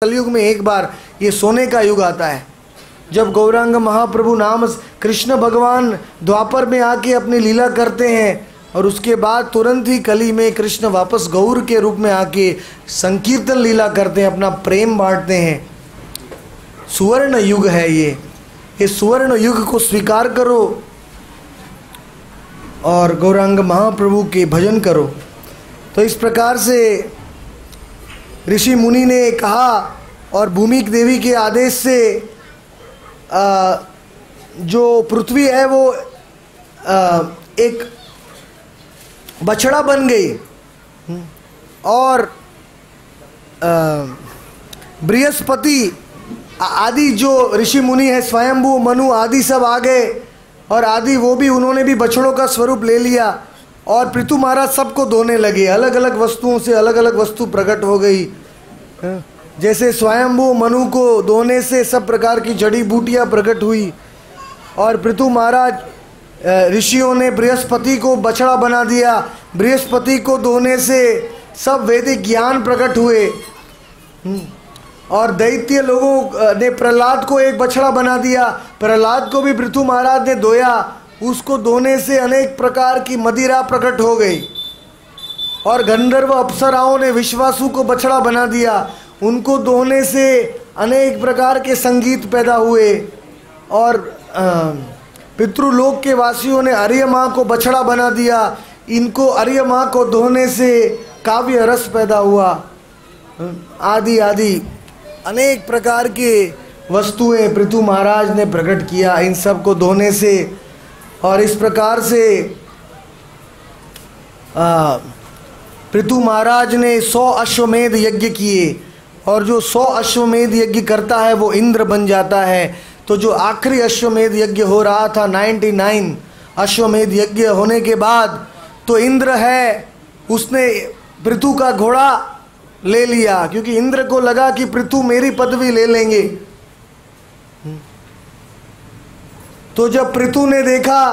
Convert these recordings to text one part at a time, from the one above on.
कलयुग में एक बार ये सोने का युग आता है, जब गौरांग महाप्रभु नाम कृष्ण भगवान द्वापर में आके अपनी लीला करते हैं और उसके बाद तुरंत ही कली में कृष्ण वापस गौर के रूप में आके संकीर्तन लीला करते हैं, अपना प्रेम बांटते हैं। सुवर्ण युग है ये सुवर्ण युग को स्वीकार करो और गौरांग महाप्रभु के भजन करो। तो इस प्रकार से ऋषि मुनि ने कहा और भूमि देवी के आदेश से जो पृथ्वी है वो एक बछड़ा बन गई और बृहस्पति आदि जो ऋषि मुनि है, स्वयंभू मनु आदि सब आ गए और आदि वो भी उन्होंने भी बछड़ों का स्वरूप ले लिया और पृथु महाराज सबको धोने लगे। अलग अलग वस्तुओं से अलग अलग वस्तु प्रकट हो गई। जैसे स्वयंभू मनु को धोने से सब प्रकार की जड़ी बूटियाँ प्रकट हुई और पृथु महाराज ऋषियों ने बृहस्पति को बछड़ा बना दिया। बृहस्पति को धोने से सब वैदिक ज्ञान प्रकट हुए और दैत्य लोगों ने प्रहलाद को एक बछड़ा बना दिया। प्रहलाद को भी पृथु महाराज ने धोया, उसको धोने से अनेक प्रकार की मदिरा प्रकट हो गई और गंधर्व अप्सराओं ने विश्वासु को बछड़ा बना दिया, उनको धोने से अनेक प्रकार के संगीत पैदा हुए और पितृलोक के वासियों ने आर्य माँ को बछड़ा बना दिया, इनको आर्य माँ को धोने से काव्य रस पैदा हुआ। आदि आदि अनेक प्रकार के वस्तुएं पृथु महाराज ने प्रकट किया इन सब को धोने से। और इस प्रकार से पृथु महाराज ने 100 अश्वमेध यज्ञ किए और जो 100 अश्वमेध यज्ञ करता है वो इंद्र बन जाता है। तो जो आखिरी अश्वमेध यज्ञ हो रहा था 99 अश्वमेध यज्ञ होने के बाद तो इंद्र है उसने पृथु का घोड़ा ले लिया, क्योंकि इंद्र को लगा कि पृथु मेरी पदवी ले लेंगे। तो जब पृथु ने देखा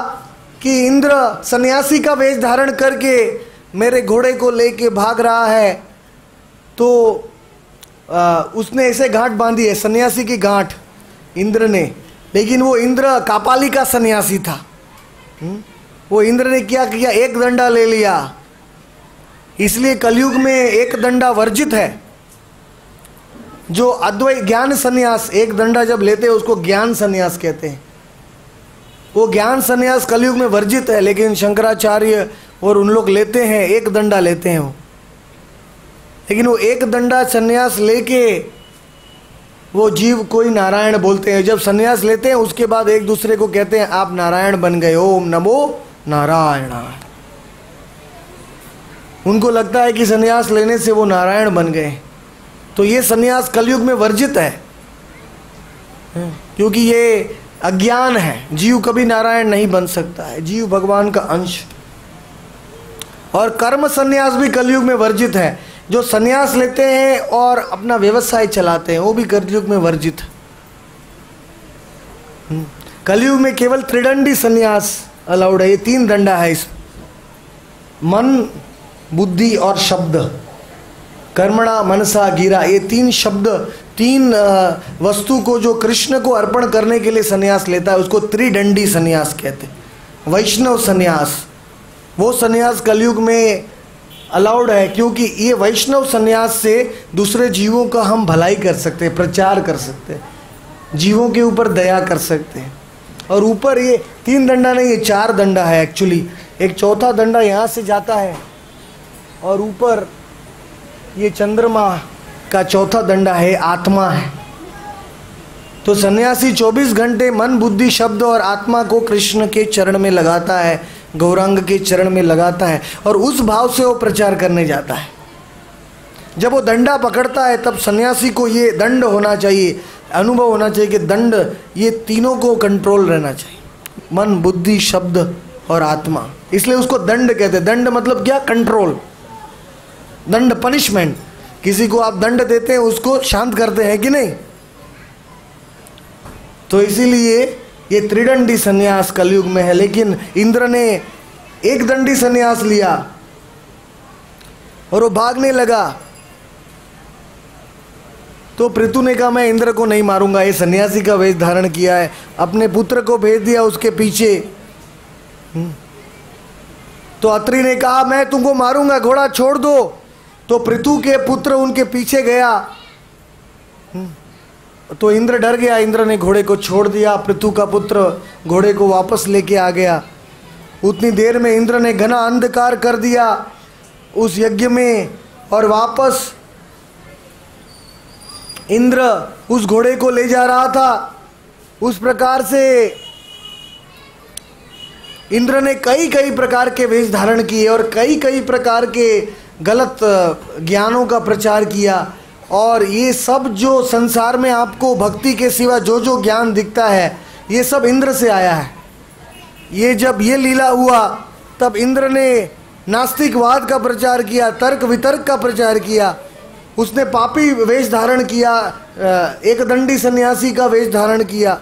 कि इंद्र सन्यासी का वेश धारण करके मेरे घोड़े को लेके भाग रहा है तो उसने ऐसे गांठ बांधी है, सन्यासी की गांठ इंद्र ने। लेकिन वो इंद्र कापाली का सन्यासी था। वो इंद्र ने क्या किया, एक दंडा ले लिया। इसलिए कलयुग में एक दंडा वर्जित है। जो अद्वैत ज्ञान सन्यास एक दंडा जब लेते हैं उसको ज्ञान सन्यास कहते हैं। वो ज्ञान सन्यास कलयुग में वर्जित है, लेकिन शंकराचार्य और उन लोग लेते हैं, एक दंडा लेते हैं वो। लेकिन वो एक दंडा सन्यास लेके वो जीव कोई नारायण बोलते हैं। जब सन्यास लेते हैं उसके बाद एक दूसरे को कहते हैं आप नारायण बन गए, ओम नमो नारायणाय। उनको लगता है कि सन्यास लेने से वो नारायण बन गए। तो ये सन्यास कलयुग में वर्जित है, क्योंकि ये अज्ञान है। जीव कभी नारायण नहीं बन सकता है, जीव भगवान का अंश। और कर्म सन्यास भी कलयुग में वर्जित है। जो सन्यास लेते हैं और अपना व्यवसाय चलाते हैं वो भी कलयुग में वर्जित है। कलयुग में केवल त्रिदंडी सन्यास अलाउड है। ये 3 दंडा है इस मन बुद्धि और शब्द, कर्मणा मनसा गिरा। ये 3 शब्द 3 वस्तु को जो कृष्ण को अर्पण करने के लिए सन्यास लेता है उसको त्रिदंडी सन्यास कहते हैं। वैष्णव सन्यास, वो सन्यास कलयुग में अलाउड है, क्योंकि ये वैष्णव सन्यास से दूसरे जीवों का हम भलाई कर सकते हैं, प्रचार कर सकते हैं, जीवों के ऊपर दया कर सकते हैं। और ऊपर ये 3 दंडा नहीं, ये 4 दंडा है एक्चुअली। एक चौथा दंडा यहाँ से जाता है और ऊपर ये चंद्रमा का चौथा दंडा है, आत्मा है। तो सन्यासी 24 घंटे मन बुद्धि शब्द और आत्मा को कृष्ण के चरण में लगाता है, गौरांग के चरण में लगाता है और उस भाव से वो प्रचार करने जाता है। जब वो दंडा पकड़ता है तब सन्यासी को ये दंड होना चाहिए, अनुभव होना चाहिए कि दंड ये तीनों को कंट्रोल रहना चाहिए, मन बुद्धि शब्द और आत्मा। इसलिए उसको दंड कहते हैं। दंड मतलब क्या, कंट्रोल। दंड पनिशमेंट, किसी को आप दंड देते हैं उसको शांत करते हैं कि नहीं। तो इसीलिए ये त्रिदंडी सन्यास कलयुग में है। लेकिन इंद्र ने एक दंडी सन्यास लिया और वो भागने लगा तो पृथु ने कहा मैं इंद्र को नहीं मारूंगा, ये सन्यासी का वेश धारण किया है, अपने पुत्र को भेज दिया उसके पीछे। तो अत्रि ने कहा मैं तुमको मारूंगा, घोड़ा छोड़ दो। तो पृथु के पुत्र उनके पीछे गया, तो इंद्र डर गया, इंद्र ने घोड़े को छोड़ दिया। पृथु का पुत्र घोड़े को वापस लेके आ गया। उतनी देर में इंद्र ने घना अंधकार कर दिया उस यज्ञ में, और वापस इंद्र उस घोड़े को ले जा रहा था। उस प्रकार से इंद्र ने कई कई प्रकार के वेश धारण किए और कई कई प्रकार के गलत ज्ञानों का प्रचार किया। और ये सब जो संसार में आपको भक्ति के सिवा जो जो ज्ञान दिखता है, ये सब इंद्र से आया है। ये जब ये लीला हुआ तब इंद्र ने नास्तिकवाद का प्रचार किया, तर्क वितर्क का प्रचार किया। उसने पापी वेश धारण किया, एक दंडी सन्यासी का वेश धारण किया।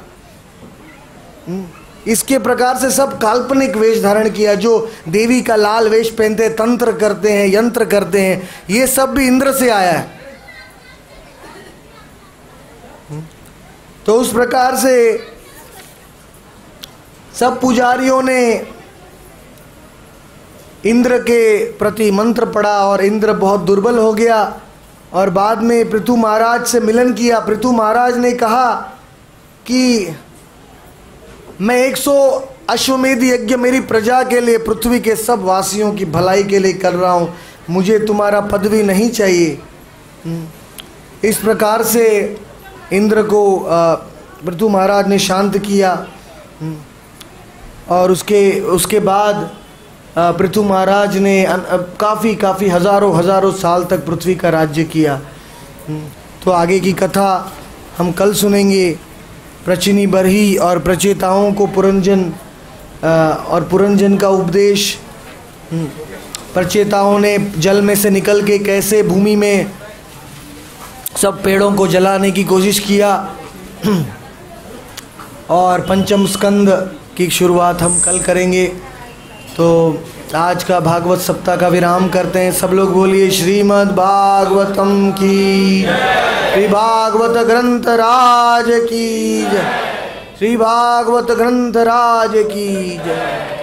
इसके प्रकार से सब काल्पनिक वेश धारण किया। जो देवी का लाल वेश पहनते, तंत्र करते हैं, यंत्र करते हैं, ये सब भी इंद्र से आया है। तो उस प्रकार से सब पुजारियों ने इंद्र के प्रति मंत्र पढ़ा और इंद्र बहुत दुर्बल हो गया। और बाद में पृथु महाराज से मिलन किया। पृथु महाराज ने कहा कि मैं 100 अश्वमेध यज्ञ मेरी प्रजा के लिए, पृथ्वी के सब वासियों की भलाई के लिए कर रहा हूँ, मुझे तुम्हारा पदवी नहीं चाहिए। इस प्रकार से इंद्र को पृथु महाराज ने शांत किया। और उसके बाद पृथु महाराज ने काफ़ी हज़ारों साल तक पृथ्वी का राज्य किया। तो आगे की कथा हम कल सुनेंगे। प्रचिनी बरही और प्रचेताओं को पुरंजन और पुरंजन का उपदेश। प्रचेताओं ने जल में से निकल के कैसे भूमि में सब पेड़ों को जलाने की कोशिश किया। और पंचम स्कंद की शुरुआत हम कल करेंगे। तो आज का भागवत सप्ताह का विराम करते हैं। सब लोग बोलिए श्रीमद् भागवतम की, श्री भागवत ग्रंथ राज की जय, श्री भागवत ग्रंथ राज की जय।